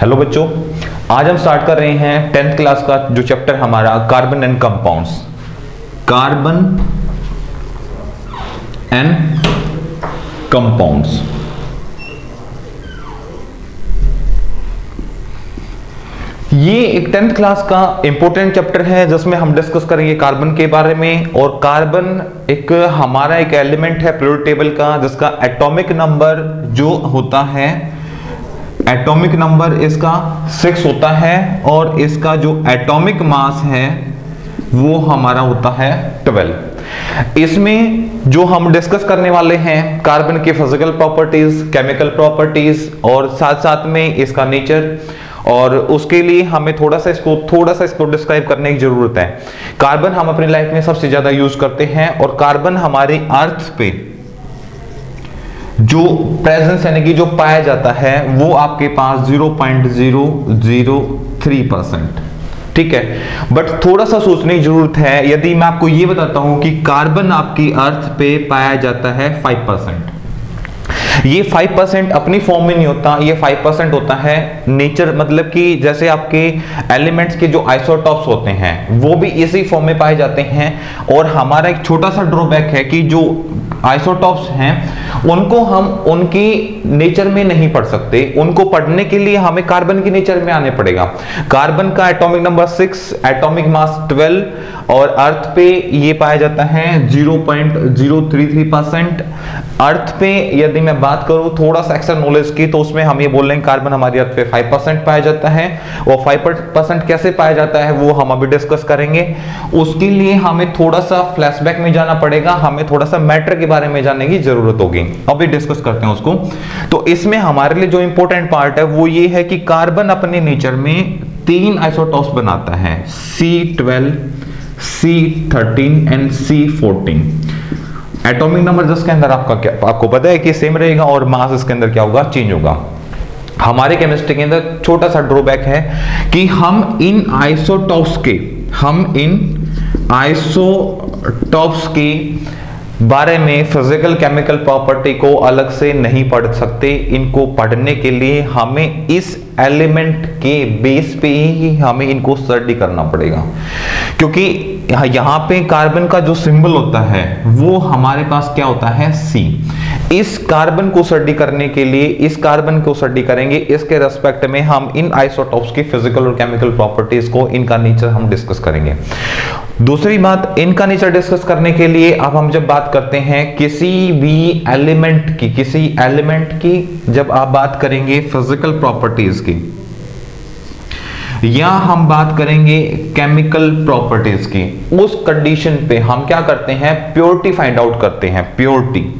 Hello बच्चों, आज हम स्टार्ट कर रहे हैं 10th क्लास का जो चैप्टर हमारा carbon and compounds. Carbon and compounds. ये एक 10th क्लास का इंपॉर्टेंट चैप्टर है जिसमें हम डिस्कस करेंगे कार्बन के बारे में। और कार्बन एक हमारा एक एलिमेंट है पीरियोडिक टेबल का जिसका एटॉमिक नंबर जो होता है, एटॉमिक नंबर इसका 6 होता है और इसका जो एटॉमिक मास है वो हमारा होता है 12। इसमें जो हम डिस्कस करने वाले हैं कार्बन के फिजिकल प्रॉपर्टीज, केमिकल प्रॉपर्टीज और साथ साथ में इसका नेचर। और उसके लिए हमें थोड़ा सा इसको डिस्क्राइब करने की जरूरत है। कार्बन हम अपनी लाइफ में सबसे ज्यादा यूज करते हैं और कार्बन हमारे अर्थ पे जो प्रेजेंस यानी कि जो पाया जाता है वो आपके पास 0.003%। ठीक है, बट थोड़ा सा सोचने की जरूरत है। यदि मैं आपको ये बताता हूं कि कार्बन आपकी अर्थ पे पाया जाता है 5%, ये 5% अपनी फॉर्म में नहीं होता, ये 5% होता है नेचर, मतलब कि जैसे आपके एलिमेंट्स के जो आइसोटॉप्स होते हैं वो भी इसी फॉर्म में पाए जाते हैं। और हमारा एक छोटा सा ड्रॉबैक है कि जो आइसोटॉप्स हैं उनको हम उनकी नेचर में नहीं पढ़ सकते, उनको पढ़ने के लिए हमें कार्बन की नेचर में आने पड़ेगा। कार्बन का एटॉमिक नंबर 6, एटॉमिक मास 12 और अर्थ पे ये पाया जाता है 0.033%। अर्थ पे यदि मैं बात करूं थोड़ा सा एक्स्ट्रा नॉलेज की, तो उसमें हम ये बोल रहे हैं कार्बन हमारी अर्थ पे 5% पाया जाता है। और 5% कैसे पाया जाता है वो हम अभी डिस्कस करेंगे। उसके लिए हमें थोड़ा सा फ्लैशबैक में जाना पड़ेगा, हमें थोड़ा सा मैटर के बारे में जानने की जरूरत होगी। अभी डिस्कस करते हैं उसको। तो इसमें हमारे लिए जो इंपॉर्टेंट पार्ट है वो ये है कि कार्बन अपने नेचर में 3 आइसोटॉप्स बनाता है, C12, C13 and C14। Atomic number जिसके अंदर आपको पता है कि सेम रहेगा और मास इसके अंदर क्या होगा, चेंज होगा। हमारे केमिस्ट्री के अंदर छोटा सा ड्रॉबैक है कि हम इन आइसोटॉप्स के बारे में फिजिकल केमिकल प्रॉपर्टी को अलग से नहीं पढ़ सकते। इनको पढ़ने के लिए हमें इस एलिमेंट के बेस पे ही हमें इनको स्टडी करना पड़ेगा, क्योंकि यहाँ पे कार्बन का जो सिंबल होता है वो हमारे पास क्या होता है, C। इस कार्बन को स्टडी करने के लिए इस कार्बन को स्टडी करेंगे, इसके रेस्पेक्ट में हम इन आइसोटॉप्स की फिजिकल और केमिकल प्रॉपर्टीज को, इनका नेचर हम डिस्कस करेंगे। दूसरी बात, इनका नेचर डिस्कस करने के लिए अब हम जब बात करते हैं किसी एलिमेंट की जब आप बात करेंगे फिजिकल प्रॉपर्टीज की या हम बात करेंगे केमिकल प्रॉपर्टीज की, उस कंडीशन पे हम क्या करते हैं, प्योरिटी फाइंड आउट करते हैं। प्योरिटी,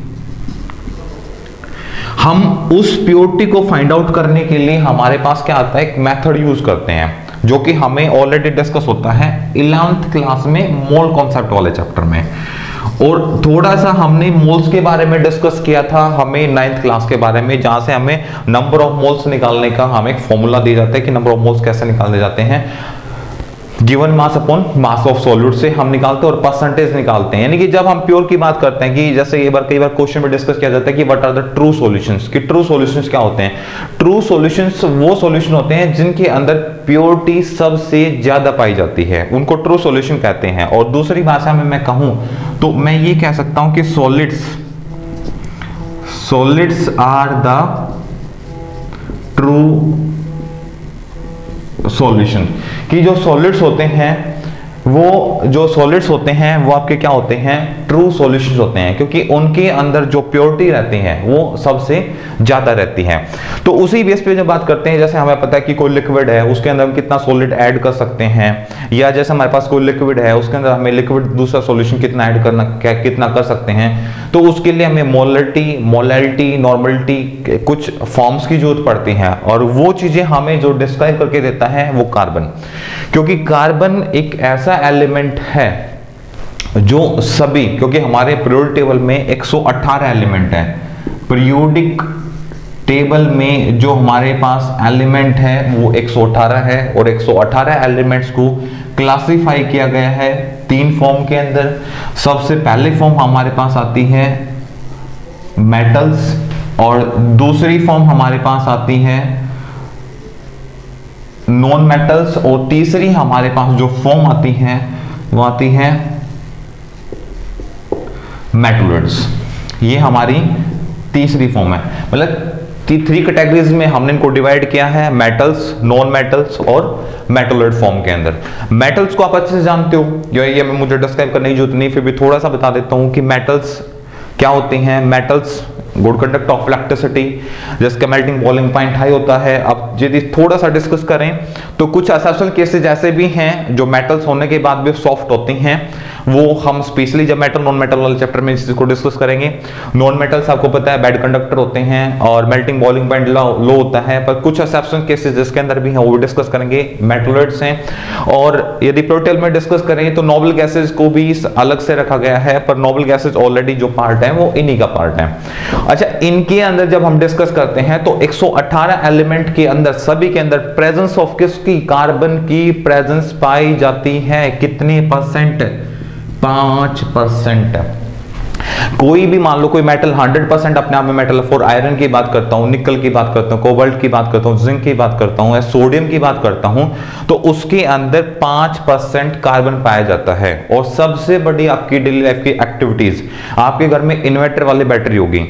हम उस प्योरिटी को फाइंड आउट करने के लिए हमारे पास क्या आता है, एक मेथड यूज करते हैं जो कि हमें ऑलरेडी डिस्कस होता है 11th क्लास में मोल कॉन्सेप्ट वाले चैप्टर में। और थोड़ा सा हमने मोल्स के बारे में डिस्कस किया था हमें 9th क्लास के बारे में, जहां से हमें नंबर ऑफ मोल्स निकालने का हमें एक फॉर्मूला दिया जाता है कि नंबर ऑफ मोल्स कैसे निकाले जाते हैं। Given mass upon mass of solute से हम निकालते हैं और परसेंटेज निकालते हैं। यानी कि जब हम प्योर की बात करते हैं कि जैसे कई बार क्वेश्चन में डिस्कस किया जाता है कि what are the true solutions, कि ट्रू सॉल्यूशंस क्या होते हैं। ट्रू सॉल्यूशंस वो सॉल्यूशन होते हैं जिनके अंदर प्योरिटी सबसे ज्यादा पाई जाती है, उनको ट्रू सॉल्यूशन कहते हैं। और दूसरी भाषा में मैं कहूं तो मैं ये कह सकता हूं कि solids are the true solution, कि जो सॉलिड्स होते हैं वो आपके क्या होते हैं, ट्रू सॉल्यूशंस होते हैं, क्योंकि उनके अंदर जो प्योरिटी रहती है वो सबसे ज्यादा रहती है। तो उसी बेस पे जब बात करते हैं, जैसे हमें पता है कि कोई लिक्विड है उसके अंदर हम कितना सॉलिड ऐड कर सकते हैं, या जैसे हमारे पास कोई लिक्विड है उसके अंदर हमें लिक्विड दूसरा सॉल्यूशन कितना ऐड करना, कितना कर सकते हैं, तो उसके लिए हमें मोलैलिटी, नॉर्मलिटी, कुछ फॉर्म्स की जरूरत पड़ती है। और वो चीजें हमें जो डिस्क्राइब करके देता है वो कार्बन, क्योंकि कार्बन एक ऐसा एलिमेंट है जो सभी, क्योंकि हमारे पीरियोडिक टेबल में 118 एलिमेंट है। पीरियोडिक टेबल में जो हमारे पास एलिमेंट है वो 118 है और 118 एलिमेंट्स को क्लासिफाई किया गया है 3 फॉर्म के अंदर। सबसे पहले फॉर्म हमारे पास आती है मेटल्स और दूसरी फॉर्म हमारे पास आती है नॉन मेटल्स, और तीसरी हमारे पास जो फॉर्म आती है वो आती है मेटलॉइड्स। ये हमारी तीसरी फॉर्म है। मतलब 3 कैटेगरीज में हमने इनको डिवाइड किया है, मेटल्स, नॉन मेटल्स और मेटलॉइड फॉर्म के अंदर। मेटल्स को आप अच्छे से जानते हो, ये मुझे डिस्क्राइब करने की जरूरत नहीं, फिर भी थोड़ा सा बता देता हूं कि मेटल्स क्या होती हैं। Metals good conduct of electricity, जिसका मेल्टिंग बॉइलिंग पॉइंट हाई होता है। अब यदि थोड़ा सा डिस्कस करें तो कुछ एक्सेप्शनल केसेस ऐसे भी हैं जो मेटल्स होने के बाद भी सॉफ्ट होती हैं, वो हम स्पेशली जब मेटल नॉन मेटल वाले चैप्टर में इस चीज को डिस्कस करेंगे। नॉन मेटल्स आपको पता है बैड कंडक्टर होते हैं और मेल्टिंग बॉइलिंग पॉइंट लो होता है, पर कुछ एक्सेप्शनल केसेस जिसके अंदर भी हैं वो डिस्कस करेंगे, मेटलॉइड्स हैं। और यदि प्रोटोटाइप में डिस्कस करें तो नोबल गैसेस को भी अलग से रखा गया है, पर नोबल गैसेस ऑलरेडी जो पार्ट है वो इन्हीं का पार्ट है। अच्छा, इनके अंदर जब हम डिस्कस करते हैं तो 118 एलिमेंट के अंदर सभी के अंदर प्रेजेंस ऑफ किसकी, कार्बन की प्रेजेंस पाई जाती है। कितने परसेंट? 5%। कोई भी मान लो कोई मेटल 100% अपने आप में मेटल, फॉर आयरन की बात करता हूं, निकल की बात करता हूं, कोबाल्ट की बात करता हूं, जिंक की बात करता हूं या सोडियम की बात करता हूं, तो उसके अंदर 5% कार्बन पाया जाता है। और सबसे बड़ी आपकी डेली लाइफ की एक्टिविटीज, आपके घर में इन्वर्टर वाली बैटरी होगी,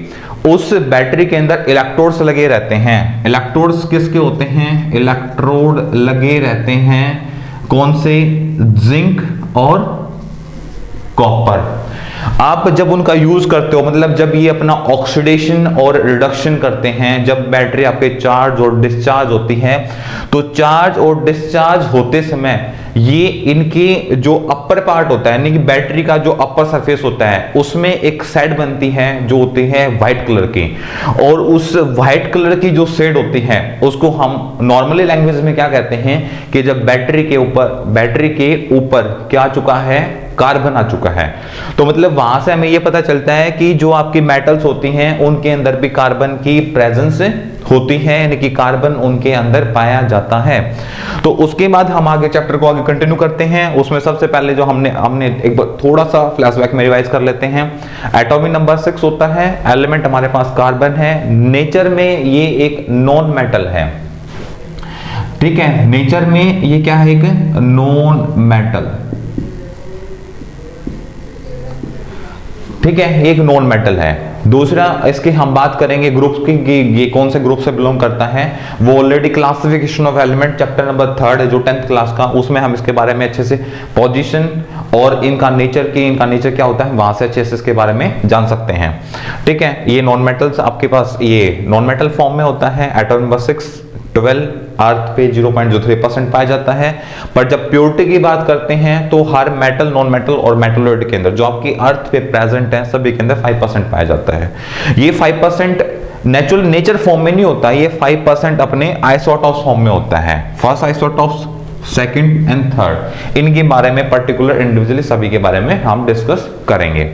उस बैटरी के अंदर इलेक्ट्रोड्स लगे रहते हैं। इलेक्ट्रोड्स किसके होते हैं? इलेक्ट्रोड लगे रहते हैं कौन से? जिंक और कॉपर। आप जब उनका यूज करते हो, मतलब जब ये अपना ऑक्सीडेशन और रिडक्शन करते हैं, जब बैटरी आपके चार्ज और डिस्चार्ज होती है, तो चार्ज और डिस्चार्ज होते समय ये इनके जो अपर पार्ट होता है, यानी कि बैटरी का जो अपर सरफेस होता है, उसमें एक शेड बनती है जो होती है व्हाइट कलर की। और उस व्हाइट कलर की जो शेड होती है उसको हम नॉर्मली लैंग्वेज में क्या कहते हैं कि जब बैटरी के ऊपर क्या आ चुका है? कार्बन आ चुका है। तो मतलब वहां से हमें यह पता चलता है कि जो आपकी मेटल्स होती हैं उनके अंदर भी कार्बन की प्रेजेंस होती है, यानी कि कार्बन उनके अंदर पाया जाता है। तो उसके बाद हम आगे चैप्टर को आगे कंटिन्यू करते हैं। उसमें सबसे पहले जो हमने एक बार थोड़ा सा फ्लैशबैक में रिवाइज कर लेते हैं। एटॉमिक नंबर 6 होता है, एलिमेंट हमारे पास कार्बन है। नेचर में ये एक नॉन मेटल है, ठीक है। नेचर में ये क्या है? एक नॉन मेटल, ठीक है, एक नॉन मेटल है। दूसरा इसके हम बात करेंगे ग्रुप्स की, ये कौन से ग्रुप से बिलोंग करता है, वो already classification of element chapter number 3 है जो 10th क्लास का, उसमें हम इसके बारे में अच्छे से पोजीशन और इनका नेचर क्या होता है वहां से अच्छे से इसके बारे में जान सकते हैं, ठीक है। ये नॉन मेटल्स आपके पास ये नॉन मेटल फॉर्म में होता है। एटॉम नंबर 6 12 अर्थ पे 0.03% पाया जाता है। पर जब प्योरिटी की बात करते हैं तो हर मेटल, नॉन मेटल और मेटलॉइड के अंदर जो आपकी अर्थ पे प्रेजेंट है सभी के अंदर 5% पाया जाता है। ये 5% नेचर फॉर्म में नहीं होता, ये 5% अपने आइसोटॉप्स फॉर्म में होता है। First isotopes, second and third, इनके बारे में पर्टिकुलर इंडिविजुअली सभी के बारे में हम डिस्कस करेंगे।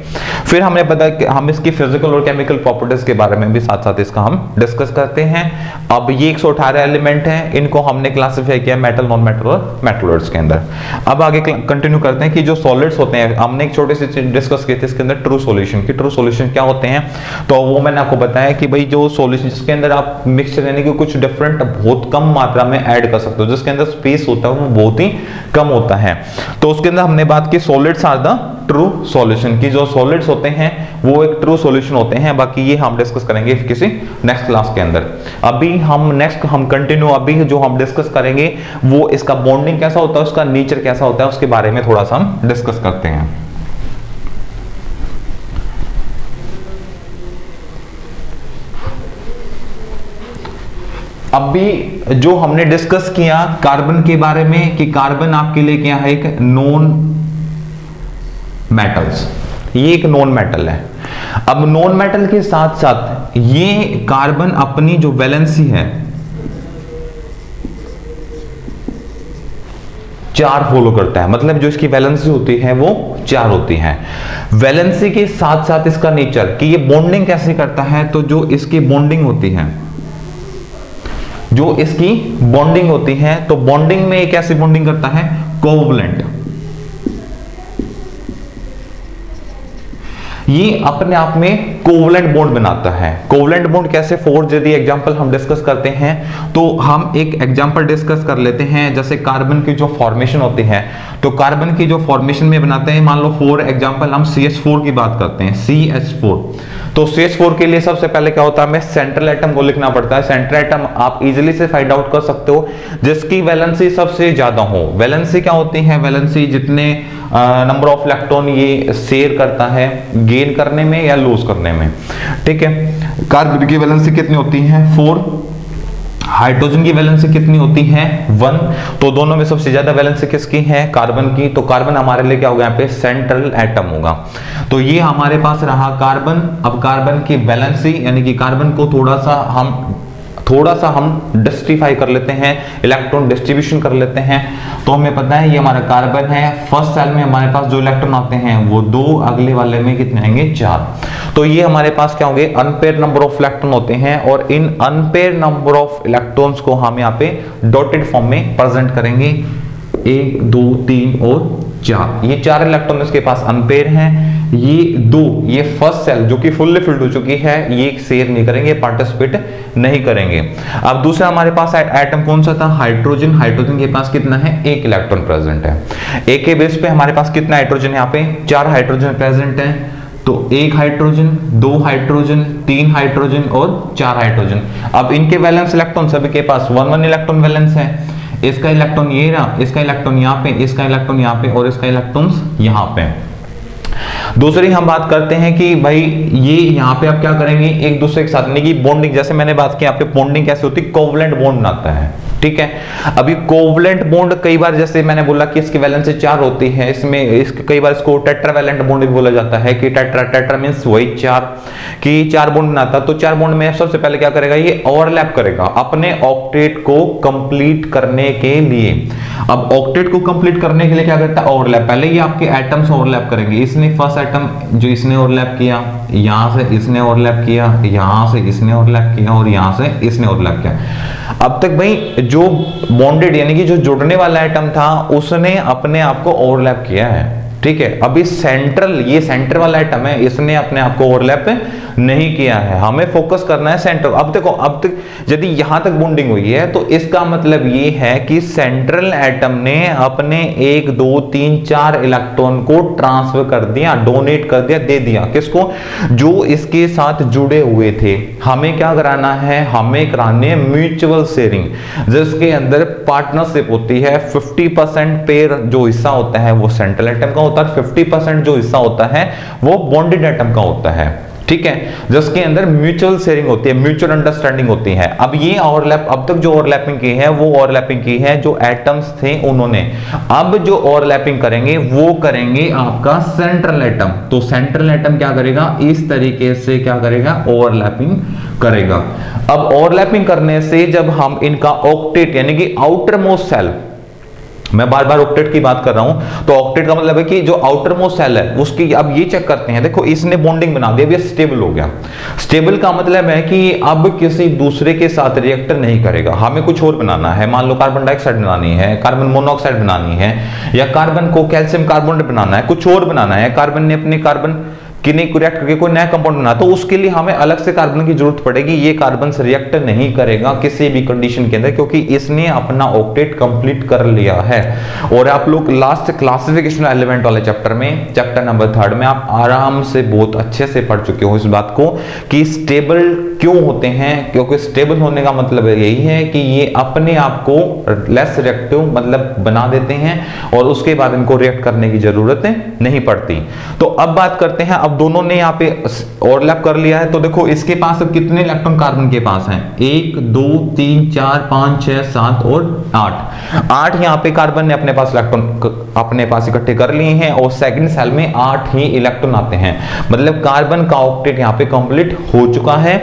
फिर हमने पता कि हम इसकी फिजिकल और केमिकल प्रॉपर्टीज के बारे में भी साथ साथ इसका हम डिस्कस करते हैं। अब ये 118 एलिमेंट हैं, इनको हमने क्लासिफाई किया मेटल, नॉन मेटल और मेटलॉइड्स के अंदर। अब आगे कंटिन्यू करते हैं कि जो सॉलिड्स होते हैं, हमने एक छोटे से डिस्कस किए थे इसके अंदर ट्रू सॉल्यूशन की। ट्रू सॉल्यूशन क्या होते हैं तो वो मैंने आपको बताया कि भाई जो सॉल्यूशन जिसके अंदर आप मिक्सचर यानी कि कुछ डिफरेंट बहुत कम मात्रा में ऐड कर सकते हो, जिसके अंदर स्पेस होता है वो बहुत ही कम होता है, तो उसके अंदर हमने बात की solids are the true solution की। जो सॉलिड्स होते हैं वो एक ट्रू सॉल्यूशन होते हैं। बाकी ये हम डिस्कस करेंगे किसी नेक्स्ट क्लास के अंदर। अभी हम कंटिन्यू अभी जो हम डिस्कस करेंगे वो इसका बॉन्डिंग कैसा होता है, उसका नेचर कैसा होता है, उसके बारे में थोड़ा सा हम डिस्कस करते हैं। अभी जो हमने डिस्कस किया कार्बन के बारे में कि कार्बन आपके लिए क्या है? एक नॉन मेटल्स, ये एक नॉन मेटल है। अब नॉन मेटल के साथ साथ ये कार्बन अपनी जो वैलेंसी है 4 फॉलो करता है, मतलब जो इसकी वैलेंसी होती है वो 4 होती है। वैलेंसी के साथ साथ इसका नेचर कि ये बॉन्डिंग कैसे करता है, तो जो इसकी बॉन्डिंग होती है, जो इसकी बॉन्डिंग होती है, तो बॉन्डिंग में एक ऐसी बॉन्डिंग करता है कोवलेंट। ये अपने आप में कोवलेंट बॉन्ड बनाता है। कोवलेंट बॉन्ड कैसे, 4 यदि एग्जांपल हम डिस्कस करते हैं तो हम एक एग्जांपल डिस्कस कर लेते हैं। जैसे कार्बन की जो फॉर्मेशन होती है, तो कार्बन की जो फॉर्मेशन में बनाते हैं, मान लो फॉर एग्जांपल हम CH4 की बात करते हैं, CH4। तो CH4 के लिए सबसे पहले क्या होता है, हमें सेंट्रल एटम को लिखना पड़ता है। सेंट्रल एटम आप इजीली से फाइंड आउट कर सकते हो जिसकी वैलेंसी सबसे ज्यादा हो। वैलेंसी क्या होती है, वैलेंसी जितने नंबर ऑफ इलेक्ट्रॉन ये शेयर करता है गेन करने में या लूज करने में, ठीक है। कार्बन की वैलेंसी कितनी होती है, 4। हाइड्रोजन की वैलेंसी कितनी होती है, 1। तो दोनों में सबसे ज्यादा वैलेंसी किसकी है, कार्बन की। तो कार्बन हमारे लिए क्या होगा, यहाँ पे सेंट्रल एटम होगा। तो ये हमारे पास रहा कार्बन। अब कार्बन की वैलेंसी यानी कि कार्बन को थोड़ा सा हम डिस्ट्रीफाई कर लेते हैं, इलेक्ट्रॉन डिस्ट्रीब्यूशन कर लेते हैं। तो हमें पता है ये हमारा कार्बन है, फर्स्ट सेल में हमारे पास जो इलेक्ट्रॉन आते हैं वो 2, अगले वाले में कितने आएंगे, 4। तो ये हमारे पास क्या होंगे, अनपेयर नंबर ऑफ इलेक्ट्रॉन होते हैं। और इन अनपेयर नंबर ऑफ इलेक्ट्रॉन्स को हम यहाँ पे डॉटेड फॉर्म में प्रेजेंट करेंगे, 1 2 3 और 4। ये 4 इलेक्ट्रॉन इसके पास अनपेयर हैं। ये 2, ये फर्स्ट सेल जो कि फुल्ली फिल्ड हो चुकी है, ये शेयर नहीं करेंगे, पार्टिसिपेट नहीं करेंगे। अब दूसरा हमारे पास एटम कौन सा था, हाइड्रोजन। हाइड्रोजन के पास कितना है, 1 इलेक्ट्रॉन प्रेजेंट है। एक के बेस पे हमारे पास कितना हाइड्रोजन, यहाँ पे 4 हाइड्रोजन प्रेजेंट है। तो 1 हाइड्रोजन, 2 हाइड्रोजन, 3 हाइड्रोजन और 4 हाइड्रोजन। अब इनके वैलेंस इलेक्ट्रॉन सभी के पास 1 इलेक्ट्रॉन वैलेंस है। इसका इलेक्ट्रॉन ये रहा, इसका इलेक्ट्रॉन यहाँ पे, इसका इलेक्ट्रॉन यहाँ पे और इसका इलेक्ट्रॉन यहाँ पे। दूसरी हम बात करते हैं कि भाई ये यहाँ पे आप क्या करेंगे, एक दूसरे के साथ की बॉन्डिंग, जैसे मैंने बात की यहाँ पे बॉन्डिंग कैसे होती है, कोवलेंट बॉन्ड बनाता है, ठीक है। अभी कोवलेंट बॉन्ड कई बार, जैसे मैंने बोला कि इसकी वैलेंसी 4 होती है, इसमें कई बार इसको टेट्रावैलेंट बॉन्ड भी बोला जाता है कि टेट्रा मींस वही 4 कि 4 बॉन्ड बनाता। तो 4 बॉन्ड में सबसे पहले क्या करेगा, ये ओवरलैप करेगा अपने ऑक्टेट को कंप्लीट करने के लिए। अब ऑक्टेट को कंप्लीट करने के लिए क्या करता है, ओवरलैप। पहले ये आपके एटम्स ओवरलैप करेंगे। इसने फर्स्ट एटम जो इसने ओवरलैप किया, यहां से इसने ओवरलैप किया, यहां से इसने ओवरलैप किया और यहां से इसने ओवरलैप किया। अब तक भाई जो बॉन्डेड यानी कि जो जुड़ने वाला एटम था उसने अपने आप को ओवरलैप किया है, ठीक है। अभी सेंट्रल, ये सेंटर वाला एटम है, इसने अपने आप को ओवरलैप नहीं किया है। हमें फोकस करना है सेंटर। अब देखो, अब तक यदि यहां तक बॉन्डिंग हुई है तो इसका मतलब ये है कि सेंट्रल एटम ने अपने 1 2 3 4 इलेक्ट्रॉन को ट्रांसफर कर दिया, डोनेट कर दिया, दे दिया। किसको, जो इसके साथ जुड़े हुए थे। हमें क्या कराना है, हमें करानी है म्यूचुअल शेयरिंग, जिसके अंदर पार्टनरशिप होती है। 50% पेयर जो हिस्सा होता है वो सेंट्रल एटम का होता है, 50% जो हिस्सा होता है वो बॉन्डेड एटम का होता है, ठीक है, जिसके अंदर म्यूचुअल शेयरिंग होती है, म्यूचुअल अंडरस्टैंडिंग होती है। अब ये ओवरलैप, अब तक जो ओवरलैपिंग की है वो ओवरलैपिंग की है जो एटम्स थे उन्होंने। अब जो ओवरलैपिंग करेंगे वो करेंगे आपका सेंट्रल एटम। तो सेंट्रल एटम क्या करेगा, इस तरीके से क्या करेगा, ओवरलैपिंग करेगा। अब ओवरलैपिंग करने से जब हम इनका ऑक्टेट यानी कि आउटर मोस्ट सेल, मैं बार बार ऑक्टेट की बात कर रहा हूं, तो ऑक्टेट का मतलब है कि जो आउटर मोस्ट सेल है उसकी, अब ये चेक करते हैं, देखो इसने बॉन्डिंग बना दिया, ये स्टेबल हो गया। स्टेबल का मतलब है कि अब किसी दूसरे के साथ रिएक्ट नहीं करेगा। हमें कुछ और बनाना है, मान लो कार्बन डाइऑक्साइड बनानी है, कार्बन मोनोऑक्साइड बनानी है, या कार्बन को कैल्शियम कार्बोनेट बनाना है, कुछ और बनाना है। कार्बन ने अपने कार्बन कि नहीं को रिएक्ट करके कोई नया कंपाउंड बना, तो उसके लिए हमें अलग से कार्बन की जरूरत पड़ेगी। ये कार्बन से रिएक्ट नहीं करेगा किसी भी कंडीशन के अंदर, क्योंकि इसने अपना ऑक्टेट कंप्लीट कर लिया है। और आप लोग लास्ट क्लासिफिकेशन एलिमेंट वाले चैप्टर में, चैप्टर नंबर 3 में आप आराम से बहुत अच्छे से पढ़ चुके हो इस बात को कि स्टेबल क्यों होते हैं। क्योंकि स्टेबल होने का मतलब यही है कि ये अपने आप को लेस रिएक्टिव मतलब बना देते हैं और उसके बाद इनको रिएक्ट करने की जरूरत नहीं पड़ती। तो अब बात करते हैं, अब दोनों ने यहाँ पे ओवरलैप कर लिया है। तो देखो इसके पास कितने इलेक्ट्रॉन कार्बन के पास हैं, 1 2 3 4 5 6 7 और 8 यहाँ पे कार्बन ने अपने पास इलेक्ट्रॉन अपने पास इकट्ठे कर लिए हैं और सेकंड सेल में 8 ही इलेक्ट्रॉन आते हैं। मतलब कार्बन का ऑक्टेट यहाँ पे कंप्लीट हो चुका है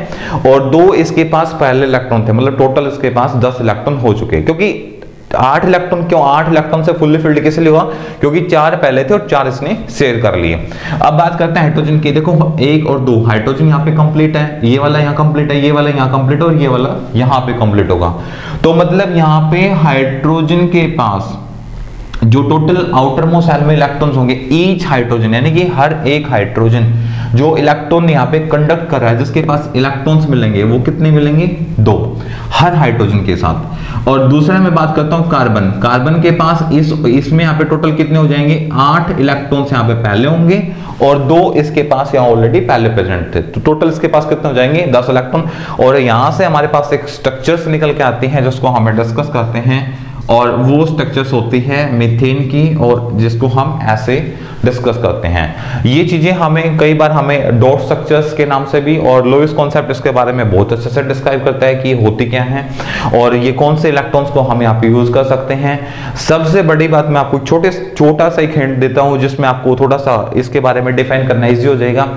और 2 इसके पास पहले इलेक्ट्रॉन थे, मतलब टोटल इसके पास 10 इलेक्ट्रॉन हो चुके हैं। क्योंकि 8 इलेक्ट्रॉन, क्यों 8 इलेक्ट्रॉन से फुल्ली फिल्ड कैसे हुआ, क्योंकि 4 पहले थे और 4 इसने शेयर कर लिए। अब बात करते हैं हाइड्रोजन की। देखो 1 और 2 हाइड्रोजन यहाँ पे कंप्लीट है, ये वाला यहाँ कंप्लीट है, ये वाला यहाँ कंप्लीट और ये वाला यहाँ पे कंप्लीट होगा। तो मतलब यहाँ पे हाइड्रोजन के पास जो टोटल आउटर मोस्ट सेल में इलेक्ट्रॉन्स होंगे, ईच हाइड्रोजन यानी कि हर एक हाइड्रोजन जो इलेक्ट्रॉन यहाँ पे कंडक्ट कर रहा है, जिसके पास इलेक्ट्रॉन्स मिलेंगे, वो कितने मिलेंगे? 2 हर हाइड्रोजन के साथ। और दूसरा मैं बात करता हूं कार्बन। कार्बन के पास इसमें यहाँ पे टोटल कितने हो जाएंगे? 8 इलेक्ट्रॉन्स यहाँ पे पहले होंगे और 2 इसके पास यहाँ ऑलरेडी पहले प्रेजेंट थे, तो टोटल इसके पास कितने हो जाएंगे? 10 इलेक्ट्रॉन। और यहां से हमारे पास एक स्ट्रक्चर्स निकल के आती हैं जिसको हमें डिस्कस करते हैं, और वो स्ट्रक्चर्स होती है मीथेन की, और जिसको हम ऐसे डिस्कस करते हैं। ये चीजें हमें कई बार हमें डॉट स्ट्रक्चर्स के नाम से भी, और लोइस कॉन्सेप्ट इसके बारे में बहुत अच्छे से डिस्क्राइब करता है कि होती क्या है और ये कौन से इलेक्ट्रॉन्स को हम यहाँ पे यूज कर सकते हैं। सबसे बड़ी बात मैं आपको छोटा सा एक हिंट देता हूं जिसमें आपको थोड़ा सा इसके बारे में डिफाइन करना इजी हो जाएगा।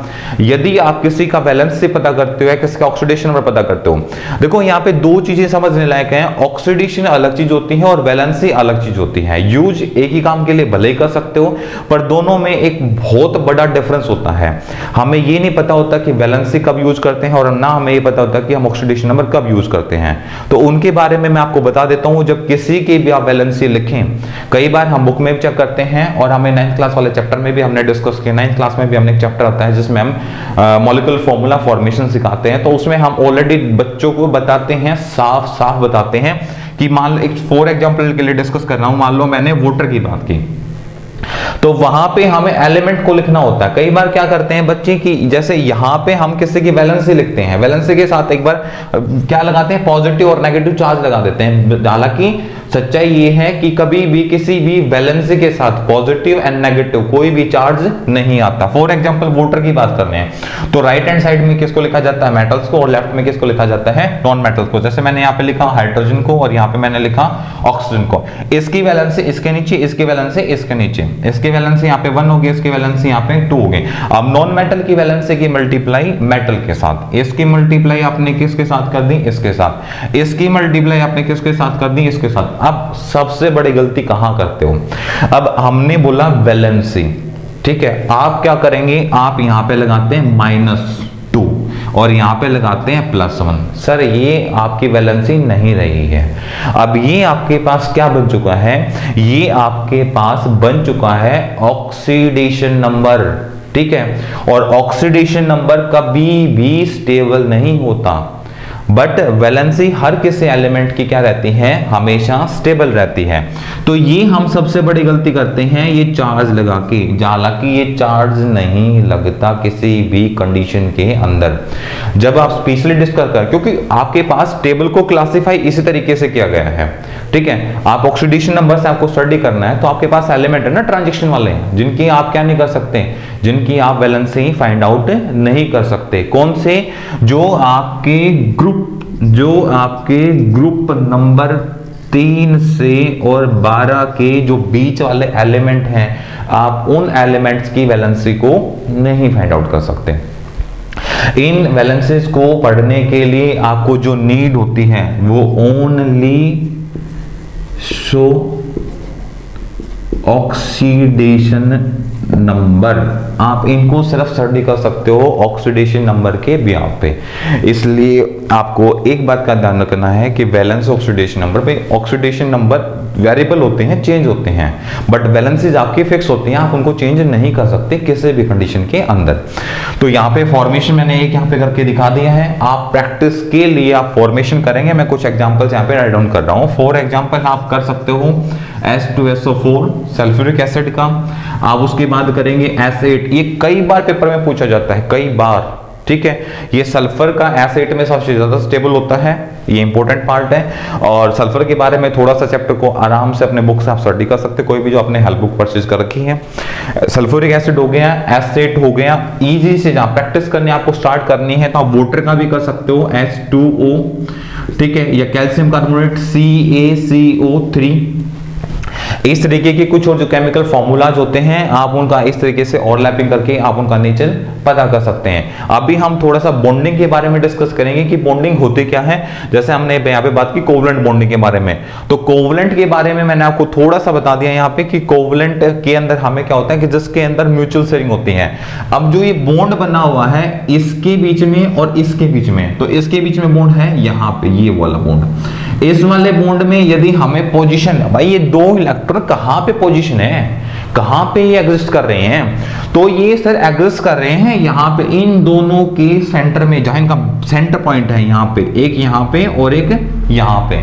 यदि आप किसी का वैलेंस से पता करते हो या किसी का ऑक्सीडेशन नंबर पता करते हो, देखो यहाँ पे 2 चीजें समझने लायक हैं। ऑक्सीडेशन अलग चीज होती है और वैलेंसी अलग चीज होती है। यूज एक ही काम के लिए भले ही कर सकते हो, पर दोनों में एक बहुत बड़ा डिफरेंस होता है। हमें ये नहीं पता होता कि वैलेंसी कब यूज करते हैं, और ना हमें ये पता होता कि हम ऑक्सीडेशन नंबर कब यूज करते हैं। तो उनके बारे में मैं आपको बता देता हूं। जब किसी की भी आप वैलेंसी लिखें, कई बार हम बुक में भी चेक करते हैं, और हमें 9th क्लास वाले चैप्टर में भी हमने डिस्कस किया। 9th क्लास में भी हमने एक चैप्टर आता है जिसमें हम मॉलिक्यूलर फॉर्मूला फॉर्मेशन सिखाते हैं, तो उसमें हम ऑलरेडी बच्चों को बताते हैं, साफ साफ बताते हैं कि मान लो, एक फॉर एग्जांपल के लिए डिस्कस कर रहा हूं, मान लो मैंने वाटर की बात की, तो वहां पे हमें एलिमेंट को लिखना होता है। कई बार क्या करते हैं बच्चे की, जैसे यहां पे हम किसी की वैलेंसी लिखते हैं, वैलेंसी के साथ एक बार क्या लगाते हैं? पॉजिटिव और नेगेटिव चार्ज लगा देते हैं। हालांकि सच्चाई ये है कि कभी भी किसी भी वैलेंसी के साथ पॉजिटिव एंड नेगेटिव कोई भी चार्ज नहीं आता। फॉर एग्जांपल वाटर की बात कर रहे हैं, तो राइट हैंड साइड में किसको लिखा जाता है? मेटल्स को, और लेफ्ट में किसको लिखा जाता है? नॉन मेटल्स को। जैसे मैंने यहाँ पे लिखा हाइड्रोजन को, और यहाँ पे मैंने लिखा ऑक्सीजन को। इसकी वैलेंसी इसके नीचे, इसकी वैलेंसी इसके नीचे, इसकी वैलेंसी यहाँ पे 1 होगी, इसकी वैलेंसी यहाँ पे 2 होगी। अब नॉन मेटल की वैलेंसी की मल्टीप्लाई मेटल के साथ, इसकी मल्टीप्लाई आपने किसके साथ कर दी? इसके साथ। इसकी मल्टीप्लाई आपने किसके साथ कर दी? इसके साथ। अब सबसे बड़ी गलती कहां करते हो? अब हमने बोला वैलेंसी, ठीक है, आप क्या करेंगे? आप यहां पे लगाते हैं -2 और यहां पे लगाते हैं +1। सर ये आपकी वैलेंसी नहीं रही है। अब ये आपके पास क्या बन चुका है? ये आपके पास बन चुका है ऑक्सीडेशन नंबर, ठीक है। और ऑक्सीडेशन नंबर कभी भी स्टेबल नहीं होता, बट वैलेंसी हर किसी एलिमेंट की क्या रहती है? हमेशा स्टेबल रहती है। तो ये हम सबसे बड़ी गलती करते हैं, ये चार्ज लगा के, हालांकि ये चार्ज नहीं लगता किसी भी कंडीशन के अंदर। जब आप स्पेशली डिस्कस कर, क्योंकि आपके पास टेबल को क्लासिफाई इसी तरीके से किया गया है, ठीक है। आप ऑक्सीडेशन नंबर से आपको स्टडी करना है, तो आपके पास एलिमेंट है ना ट्रांजिशन वाले, जिनकी आप क्या नहीं कर सकते, जिनकी आप वैलेंसी फाइंड आउट नहीं कर सकते। कौन से? जो आपके ग्रुप नंबर 3 से और 12 के जो बीच वाले एलिमेंट हैं, आप उन एलिमेंट्स की वैलेंसी को नहीं फाइंड आउट कर सकते। इन वैलेंसीज को पढ़ने के लिए आपको जो नीड होती है वो ओनली शो ऑक्सीडेशन नंबर, आप इनको सिर्फ स्टडी कर सकते हो ऑक्सीडेशन नंबर के बिहाफ पे। इसलिए आपको एक बात का ध्यान रखना है कि वैलेंस ऑक्सीडेशन नंबर पे, ऑक्सीडेशन नंबर वेरिएबल होते हैं, चेंज होते हैं, बट वैलेंसीज आपकी फिक्स होती हैं, आप उनको चेंज नहीं कर सकते किसी भी कंडीशन के अंदर। तो यहाँ पे फॉर्मेशन मैंने एक यहाँ पे करके दिखा दिया है, आप प्रैक्टिस के लिए आप फॉर्मेशन करेंगे। मैं कुछ एग्जांपल्स यहाँ पे राइट डाउन कर रहा हूँ। फॉर एग्जांपल आप कर सकते हो H2SO4 सल्फ्यूरिक एसिड का, आप उसकी बात करेंगे एसिड। ये कई बार पेपर में पूछा जाता है, कई बार, ठीक है। ये सल्फर का एसिड में सबसे ज्यादा स्टेबल होता है, ये इंपॉर्टेंट पार्ट है। और सल्फर के बारे में थोड़ा सा चैप्टर को आराम से अपने बुक से आप स्टडी कर सकते, कोई भी जो आपने हेल्प बुक परचेज कर रखी है। सल्फ्यूरिक एसिड हो गया, एसिड हो गया। इजी से जहां प्रैक्टिस करनी आपको स्टार्ट करनी है तो आप वाटर का भी कर सकते हो H2O, ठीक है, या कैल्शियम कार्बोनेट CaCO3। इस तरीके के कुछ और जो केमिकल फॉर्मूलाज होते हैं, आप उनका इस तरीके से ओवरलैपिंग करके आप उनका नेचर पता कर सकते हैं। अभी हम थोड़ा सा बॉन्डिंग के बारे में डिस्कस करेंगे कि बॉन्डिंग होती क्या है। जैसे हमने यहाँ पे बात की कोवलेंट बॉन्डिंग के बारे में, तो कोवलेंट के बारे में मैंने आपको थोड़ा सा बता दिया यहाँ पे कि कोवलेंट के अंदर हमें क्या होता है कि जिसके अंदर म्यूचुअल शेयरिंग होती है। अब जो ये बॉन्ड बना हुआ है इसके बीच में और इसके बीच में, तो इसके बीच में बॉन्ड है यहाँ पे, ये वाला बॉन्ड। इस वाले बॉन्ड में यदि हमें पोजीशन, भाई ये 2 इलेक्ट्रॉन कहां पे पोजीशन है, कहां पे ये एग्जिस्ट कर रहे हैं? तो ये सर एग्जिस्ट कर रहे हैं यहाँ पे इन दोनों के सेंटर में, जहां इनका सेंटर पॉइंट है यहाँ पे, एक यहाँ पे और एक यहाँ पे,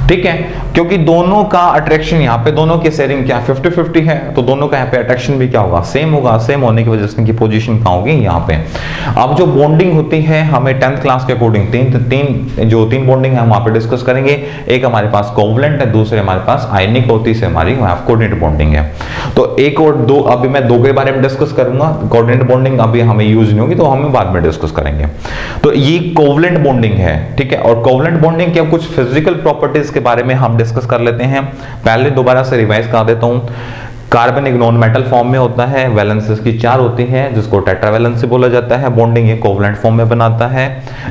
ठीक है, क्योंकि दोनों का अट्रैक्शन यहाँ पे, दोनों की शेयरिंग क्या 50-50 है, तो दोनों का यहाँ पे अट्रैक्शन भी क्या होगा, सेम होगा। सेम होने की वजह से इनकी पोजीशन कहाँ होगी, यहाँ पे। अब जो बॉन्डिंग होती है हमें 10th क्लास के अकॉर्डिंग तीन बॉन्डिंग है हम वहाँ पे डिस्कस करेंगे। एक हमारे पास कोवलेंट है, दूसरे हमारे पास आयनिक और तीसरे हमारी कोऑर्डिनेट बॉन्डिंग है। तो एक और दो, अभी मैं दो के बारे में डिस्कस करूंगा, कोऑर्डिनेट बॉन्डिंग अभी हमें यूज नहीं होगी, तो हम बाद में डिस्कस करेंगे। तो ये कोवलेंट बॉन्डिंग है, ठीक है। और कोवलेंट बॉन्डिंग के कुछ फिजिकल प्रॉपर्टीज के बारे में हम डिस्कस कर लेते हैं। पहले दोबारा से रिवाइज कर देता हूं। कार्बन एक नॉन मेटल फॉर्म में होता है, वैलेंस इसकी 4 होती है, जिसको टेट्रावैलेंसी बोला जाता है। बॉन्डिंग ये कोवलेंट फॉर्म में बनाता है।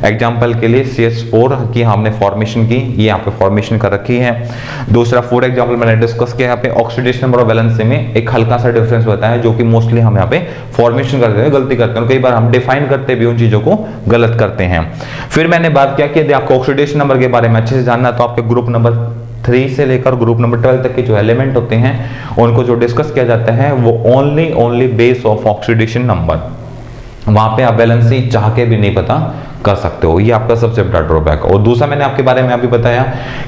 एग्जांपल के लिए CH4 की हमने फॉर्मेशन की, ये यहाँ पे फॉर्मेशन कर रखी है। दूसरा फॉर एग्जांपल मैंने डिस्कस किया, यहाँ पे ऑक्सीडेशन नंबर और वैलेंसी में एक हल्का सा डिफरेंस बताया, जो कि मोस्टली हम यहाँ पे फॉर्मेशन करते हैं गलती करते हैं, कई बार हम डिफाइन करते भी उन चीजों को गलत करते हैं। फिर मैंने बात किया कि यदि आपको ऑक्सीडेशन नंबर के बारे में अच्छे से जानना है, तो आपके ग्रुप नंबर 3 से लेकर ग्रुप नंबर 12 तक के जो एलिमेंट होते हैं उनको जो डिस्कस किया जाता है वो only base of oxidation number, वहां पे आप वैलेंसी चाह के भी नहीं पता कर सकते हो, ये आपका सबसे बड़ा ड्रॉबैक। और दूसरा मैंने आपके बारे में अभी बताया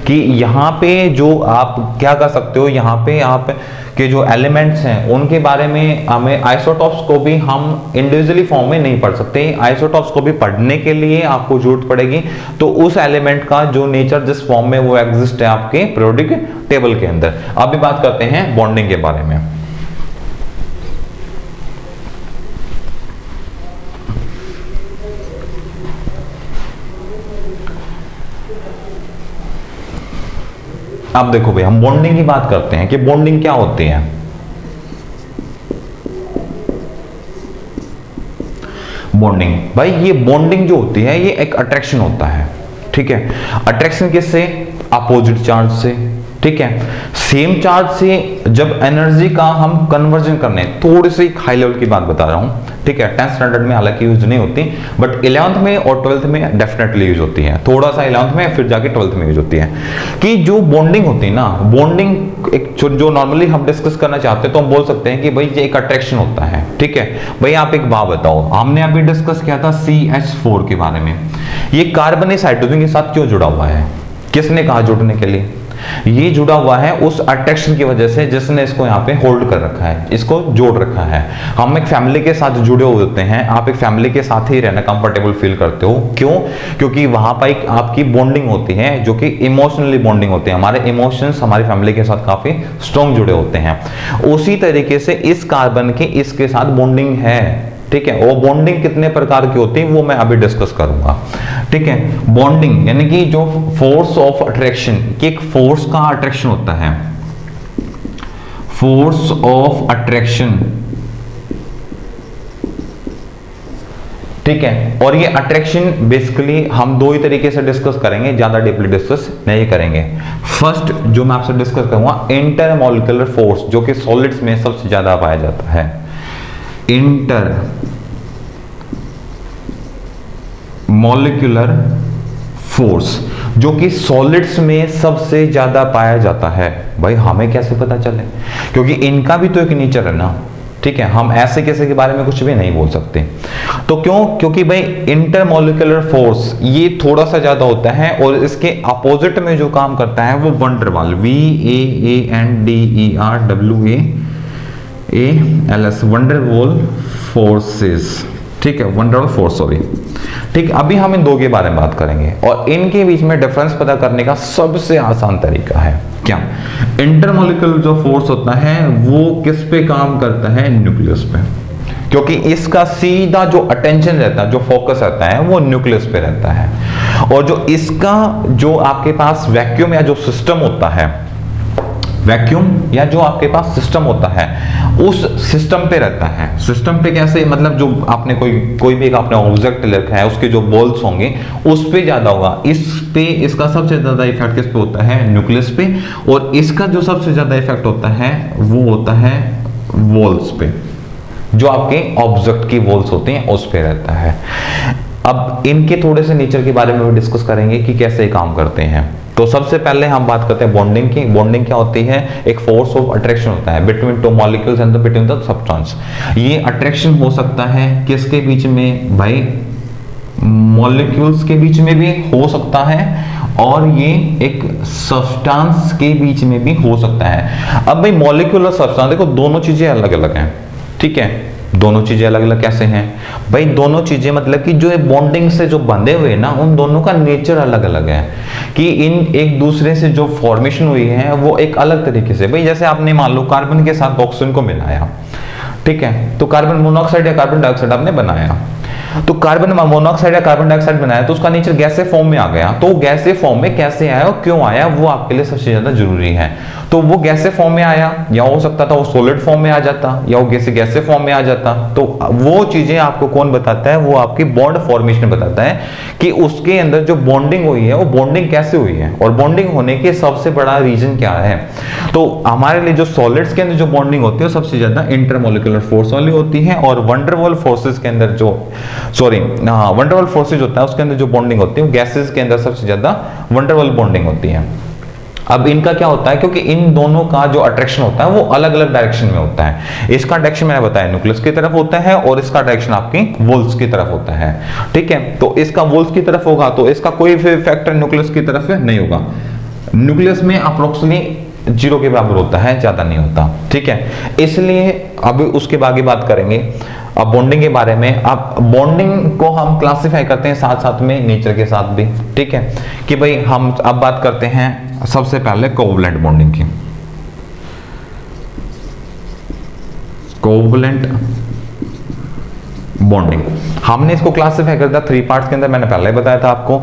कि यहाँ पे जो आप क्या कर सकते हो, यहाँ पे आप के जो एलिमेंट्स हैं उनके बारे में हमें आइसोटॉप्स को भी हम इंडिविजुअली फॉर्म में नहीं पढ़ सकते। आइसोटॉप्स को भी पढ़ने के लिए आपको जरूरत पड़ेगी, तो उस एलिमेंट का जो नेचर जिस फॉर्म में वो एग्जिस्ट है आपके पीरियोडिक टेबल के अंदर। अभी बात करते हैं बॉन्डिंग के बारे में। अब देखो भाई, हम बॉन्डिंग की बात करते हैं कि बॉन्डिंग क्या होती है। बॉन्डिंग भाई, ये बॉन्डिंग जो होती है ये एक अट्रैक्शन होता है, ठीक है। अट्रैक्शन किससे? अपोजिट चार्ज से, ठीक है। सेम चार्ज से जब एनर्जी का हम कन्वर्जन करने, थोड़ी सी हाई लेवल की बात बता रहा हूं, ठीक है। 10th स्टैंडर्ड में हालांकि यूज नहीं होती, बट 11th में और 12th में डेफिनेटली यूज होती है। थोड़ा सा 11th में, फिर जाके 12th में यूज होती है। कि जो बॉन्डिंग होती है ना, बॉन्डिंग एक जो नॉर्मली हम डिस्कस करना चाहते हैं, तो हम बोल सकते हैं कि भाई ये एक अट्रैक्शन होता है, ठीक है। भाई आप एक बात बताओ, हमने अभी डिस्कस किया था CH4 के बारे में, ये कार्बन इस हाइड्रोजन के साथ क्यों जुड़ा हुआ है? किसने कहा जुड़ने के लिए? ये जुड़ा हुआ है उस अट्रैक्शन की वजह से जिसने इसको यहाँ पे होल्ड कर रखा है, इसको जोड़ रखा है। हम एक फैमिली के साथ जुड़े हुए होते हैं, आप एक फैमिली के साथ ही रहना कंफर्टेबल फील करते हो, क्यों? क्योंकि वहां पर एक आपकी बॉन्डिंग होती है जो कि इमोशनली बॉन्डिंग होती है, हमारे इमोशंस हमारी फैमिली के साथ काफी स्ट्रॉन्ग जुड़े होते हैं। उसी तरीके से इस कार्बन की इसके साथ बॉन्डिंग है, ठीक है। वो बॉन्डिंग कितने प्रकार की होती है वो मैं अभी डिस्कस करूंगा, ठीक है। बॉन्डिंग यानी कि जो फोर्स ऑफ अट्रैक्शन, कि एक फोर्स का अट्रैक्शन होता है, फोर्स ऑफ अट्रैक्शन, ठीक है। और ये अट्रैक्शन बेसिकली हम दो ही तरीके से डिस्कस करेंगे, ज्यादा डीपली डिस्कस नहीं करेंगे। फर्स्ट जो मैं आपसे डिस्कस करूंगा, इंटरमॉलिक्यूलर फोर्स, जो कि सॉलिड्स में सबसे ज्यादा पाया जाता है। इंटर मॉलिक्यूलर फोर्स जो कि सॉलिड्स में सबसे ज्यादा पाया जाता है। भाई हमें कैसे पता चले? क्योंकि इनका भी तो एक नेचर है ना, ठीक है। हम ऐसे किसी के बारे में कुछ भी नहीं बोल सकते। तो क्यों? क्योंकि भाई इंटरमॉलिक्यूलर फोर्स ये थोड़ा सा ज्यादा होता है, और इसके अपोजिट में जो काम करता है वो वंडरवाल, VAANDERWALS, वंडरवॉल फोर्सेस, ठीक है। वंडरवॉल फोर्स, सॉरी, ठीक। अभी हम इन दो के बारे में बात करेंगे, और इनके बीच में डिफरेंस पता करने का सबसे आसान तरीका है क्या? इंटरमॉलिक्यूलर जो फोर्स होता है वो किस पे काम करता है? न्यूक्लियस पे, क्योंकि इसका सीधा जो अटेंशन रहता है, जो फोकस रहता है वो न्यूक्लियस पे रहता है। और जो इसका जो आपके पास वैक्यूम या जो सिस्टम होता है, वैक्यूम या जो आपके पास सिस्टम होता है उस सिस्टम पे रहता है। सिस्टम पे कैसे? मतलब जो आपने कोई भी एक आपने ऑब्जेक्ट रखा है, उसके जो वॉल्स होंगे उस पे ज्यादा होगा। इस पे इसका सबसे ज्यादा इफेक्ट किस पे होता है? न्यूक्लियस पे। और इसका जो सबसे ज्यादा इफेक्ट होता है वो होता है वॉल्स पे, जो आपके ऑब्जेक्ट की वॉल्स होते हैं उस पे रहता है। अब इनके थोड़े से नेचर के बारे में भी डिस्कस करेंगे कि कैसे काम करते हैं, तो सबसे पहले हम बात करते हैं बॉन्डिंग की। बॉन्डिंग क्या होती है? एक फोर्स ऑफ अट्रैक्शन होता है between two molecules and between the substance. ये अट्रैक्शन हो सकता है किसके बीच में भाई? मॉलिक्यूल्स के बीच में भी हो सकता है और ये एक सब्सटेंस के बीच में भी हो सकता है। अब भाई मॉलिक्यूल और सब्सटेंस देखो दोनों चीजें अलग अलग हैं, ठीक है? दोनों चीजें अलग अलग कैसे हैं भाई? दोनों चीजें मतलब कि जो बॉन्डिंग से जो बंधे हुए ना, उन दोनों का नेचर अलग अलग है कि इन एक दूसरे से जो फॉर्मेशन हुई है वो एक अलग तरीके से। भाई जैसे आपने मान लो कार्बन के साथ ऑक्सीजन को मिलाया, ठीक है, तो कार्बन मोनोऑक्साइड या कार्बन डाइऑक्साइड आपने बनाया, तो कार्बन मोनोऑक्साइड या कार्बन डाइऑक्साइड बनाया तो उसका नेचर गैसीय फॉर्म में आ गया। तो गैसीय फॉर्म में कैसे आया और क्यों आया वो आपके लिए सबसे ज्यादा जरूरी है। तो वो गैसीय फॉर्म में आया, या हो सकता था वो सॉलिड फॉर्म में आ जाता, या वो गैसीय फॉर्म में आ जाता। तो वो चीजें आपको कौन बताता है? वो आपकी बॉन्ड फॉर्मेशन बताता है कि उसके अंदर जो बॉन्डिंग हुई है वो बॉन्डिंग कैसे हुई है और बॉन्डिंग होने के सबसे बड़ा रीजन क्या है। तो हमारे लिए जो सॉलिड्स के अंदर जो बॉन्डिंग होती है वो सबसे ज्यादा इंटरमोलिकुलर फोर्स वाली होती है, और वंडरवॉल फोर्सेस के अंदर जो वंडरवॉल फोर्सेज होता है उसके अंदर जो बॉन्डिंग होती है गैसेस के अंदर सबसे ज्यादा वंडरवॉल बॉन्डिंग होती है। अब इनका क्या होता है, क्योंकि इन दोनों का जो अट्रैक्शन होता है वो अलग अलग डायरेक्शन में होता है। इसका डायरेक्शन मैंने बताया न्यूक्लियस की तरफ होता है और इसका डायरेक्शन आपकी वोल्स की तरफ होता है, ठीक है? तो इसका वोल्स की तरफ होगा तो इसका कोई फैक्टर न्यूक्लियस की तरफ नहीं होगा। न्यूक्लियस में अप्रोक्सीमेटली 0 के बराबर होता है, ज्यादा नहीं होता, ठीक है? इसलिए अब उसके आगे बात करेंगे अब बॉन्डिंग के बारे में। अब बॉन्डिंग को हम क्लासिफाई करते हैं साथ साथ में नेचर के साथ भी, ठीक है? कि भाई हम अब बात करते हैं सबसे पहले कोवलेंट बॉन्डिंग की। कोवलेंट बॉन्डिंग हमने इसको क्लासिफाई कर दिया 3 पार्ट्स के अंदर। मैंने पहले ही बताया था आपको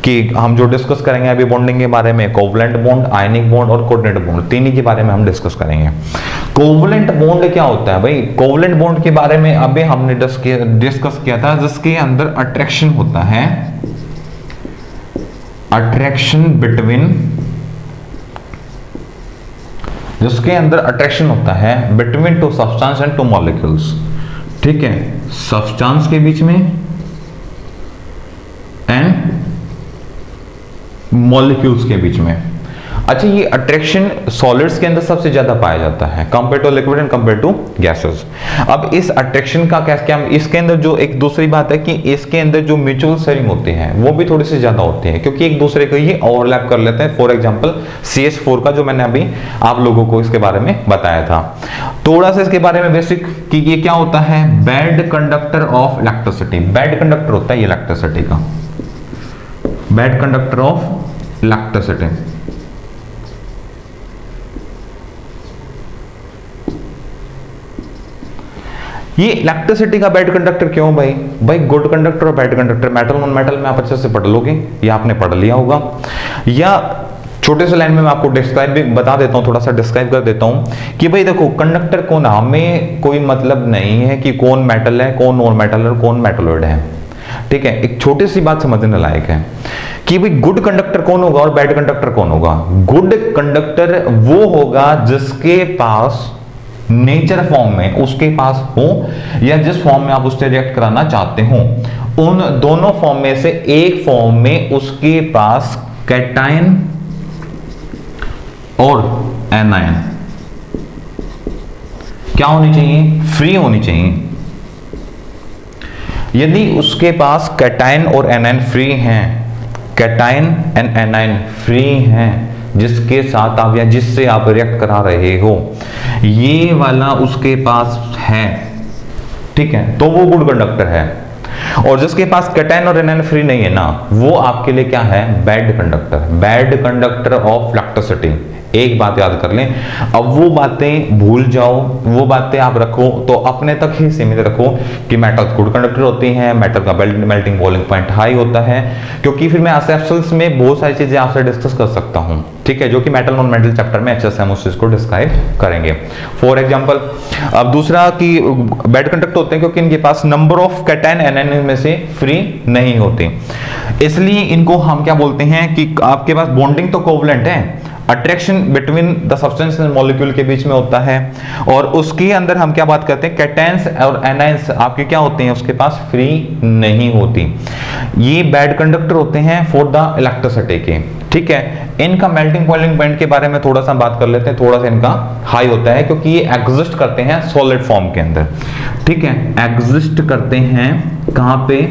कि हम जो डिस्कस करेंगे अभी बॉन्डिंग के बारे में, कोवलेंट बॉन्ड, आयनिक बॉन्ड और कोऑर्डिनेट बॉन्ड, तीन ही के बारे में हम डिस्कस करेंगे। कोवलेंट बॉन्ड क्या होता है भाई? कोवलेंट बॉन्ड के बारे में अभी हमने डिस्कस किया था, जिसके अंदर अट्रैक्शन होता है, अट्रैक्शन बिटवीन, जिसके अंदर अट्रैक्शन होता है between two substance and two molecules, ठीक है? सब्सटेंस के बीच में एंड मॉलिक्यूल्स के बीच में। अच्छा, ये अट्रैक्शन सॉलिड्स के अंदर सबसे ज्यादा पाया जाता है compare to liquid and compare to gases. अब इस अट्रैक्शन का क्या इसके अंदर जो एक दूसरी बात है कि इसके अंदर जो म्यूचुअल शेयरिंग होती है वो भी थोड़ी सी ज्यादा होती है, क्योंकि एक दूसरे को ये ओवरलैप कर लेते हैं। फॉर एग्जांपल CH4 का जो मैंने अभी आप लोगों को इसके बारे में बताया था। थोड़ा सा इसके बारे में बेसिक कि ये क्या होता है, bad conductor of electricity. Bad conductor होता है ये इलेक्ट्रिसिटी का, बैड कंडक्टर ऑफ इलेक्ट्रिसिटी। ये इलेक्ट्रिसिटी का बैड कंडक्टर क्यों भाई? भाई गुड कंडक्टर और bad conductor metal non metal में आप अच्छे से पढ़ लोगे, या आपने पढ़ लिया होगा, या छोटे से लाइन में मैं आपको डिस्क्राइब भी बता देता हूं, थोड़ा सा डिस्क्राइब कर देता हूं कि भाई देखो कंडक्टर कौन, हमें कोई मतलब नहीं है कि कौन मेटल है, कौन नॉन मेटल है, कौन मेटलॉइड है, ठीक है? एक छोटी सी बात समझने लायक है कि भाई गुड कंडक्टर कौन होगा और बैड कंडक्टर कौन होगा। गुड कंडक्टर वो होगा जिसके पास नेचर फॉर्म में उसके पास हो, या जिस फॉर्म में आप उससे रिएक्ट कराना चाहते हो, उन दोनों फॉर्म में से एक फॉर्म में उसके पास कैटायन और एनायन क्या होनी चाहिए? फ्री होनी चाहिए। यदि उसके पास कैटायन और एनायन फ्री हैं, कैटायन एंड एनायन फ्री हैं, जिसके साथ आप या जिससे आप रिएक्ट करा रहे हो, ये वाला उसके पास है, ठीक है, तो वो गुड कंडक्टर है। और जिसके पास कैटायन और एनायन फ्री नहीं है ना, वो आपके लिए क्या है? Bad conductor, bad conductor of electricity. एक बात याद कर लें, अब वो बातें भूल जाओ, वो बातें आप रखो तो अपने तक ही सीमित रखो कि मेटल्स गुड कंडक्टर होती हैं, मेटल का मेल्टिंग बॉइलिंग पॉइंट हाई होता है, क्योंकि फिर मैं एसेप्शंस में बहुत सारी चीजें आपसे डिस्कस कर सकता हूं, ठीक है, जो कि मेटल नॉन मेटल चैप्टर में अच्छे से हम उस चीज को डिस्क्राइब करेंगे। फॉर एग्जांपल, अब दूसरा कि बैड कंडक्टर होते हैं क्योंकि इनके पास नंबर ऑफ कैटायन एनायन में से फ्री नहीं होते, इसलिए इनको हम क्या बोलते हैं कि आपके पास बॉन्डिंग तो कोवलेंट है, attraction between the substance and molecule के बीच में होता है, और उसके अंदर हम क्या बात करते हैं, कैटायंस और एनायंस आपके क्या होते हैं, उसके पास फ्री नहीं होती। ये बैड कंडक्टर होते हैं फॉर द इलेक्ट्रिसिटी के। ठीक है। इनका मेल्टिंग बॉइलिंग पॉइंट के बारे में थोड़ा सा बात कर लेते हैं, थोड़ा सा इनका हाई होता है क्योंकि ये एग्जिस्ट करते हैं सॉलिड फॉर्म के अंदर, ठीक है, एग्जिस्ट करते हैं कहां पे,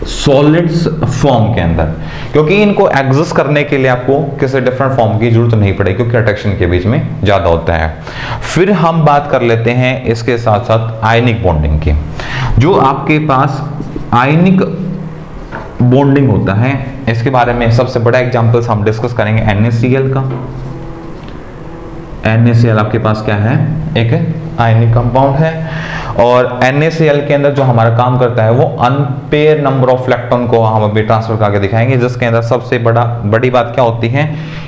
सॉलिड्स फॉर्म के अंदर, क्योंकि इनको एग्जिस्ट करने के लिए आपको किसी डिफरेंट फॉर्म की जरूरत नहीं पड़ेगी क्योंकि अट्रैक्शन के बीच में ज्यादा होता है। फिर हम बात कर लेते हैं इसके साथ साथ आयनिक बॉन्डिंग की। जो आपके पास आयनिक बॉन्डिंग होता है, इसके बारे में सबसे बड़ा एग्जांपल्स हम डिस्कस करेंगे NaCl का। NaCl आपके पास क्या है, एक आयनिक कंपाउंड है, और NaCl के अंदर जो हमारा काम करता है वो अनपेयर नंबर ऑफ इलेक्ट्रॉन को हम अभी ट्रांसफर करके दिखाएंगे, जिसके अंदर सबसे बड़ी बात क्या होती है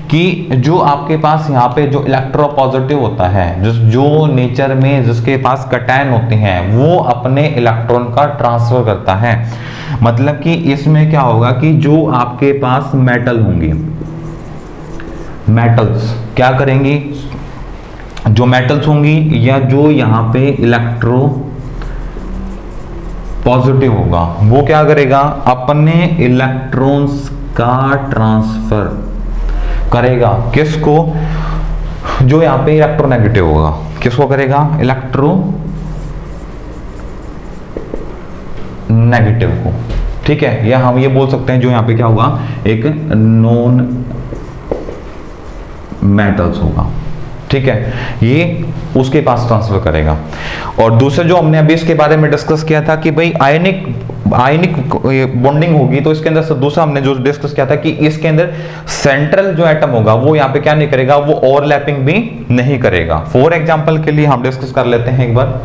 कि जो आपके पास यहाँ पे जो इलेक्ट्रोपॉजिटिव होता है, जो नेचर में जिसके पास कटायन होते हैं, वो अपने इलेक्ट्रॉन का ट्रांसफर करता है। मतलब कि इसमें क्या होगा कि जो आपके पास मेटल होंगी, मेटल्स क्या करेंगी, जो मेटल्स होंगी या जो यहां पे इलेक्ट्रो पॉजिटिव होगा, वो क्या करेगा, अपने इलेक्ट्रॉन्स का ट्रांसफर करेगा, किसको, जो यहां पे इलेक्ट्रोनेगेटिव होगा, किसको करेगा, इलेक्ट्रो नेगेटिव को, ठीक है। या हम ये बोल सकते हैं जो यहां पे क्या होगा, एक नॉन मेटल्स होगा, ठीक है, ये उसके पास ट्रांसफर करेगा। और दूसरा जो हमने अभी इसके बारे में डिस्कस किया था कि भाई आयनिक बॉन्डिंग होगी, तो इसके अंदर दूसरा हमने जो डिस्कस किया था कि इसके अंदर सेंट्रल जो एटम होगा वो यहाँ पे क्या नहीं करेगा, वो ओवरलैपिंग भी नहीं करेगा। फॉर एग्जांपल के लिए हम डिस्कस कर लेते हैं एक बार,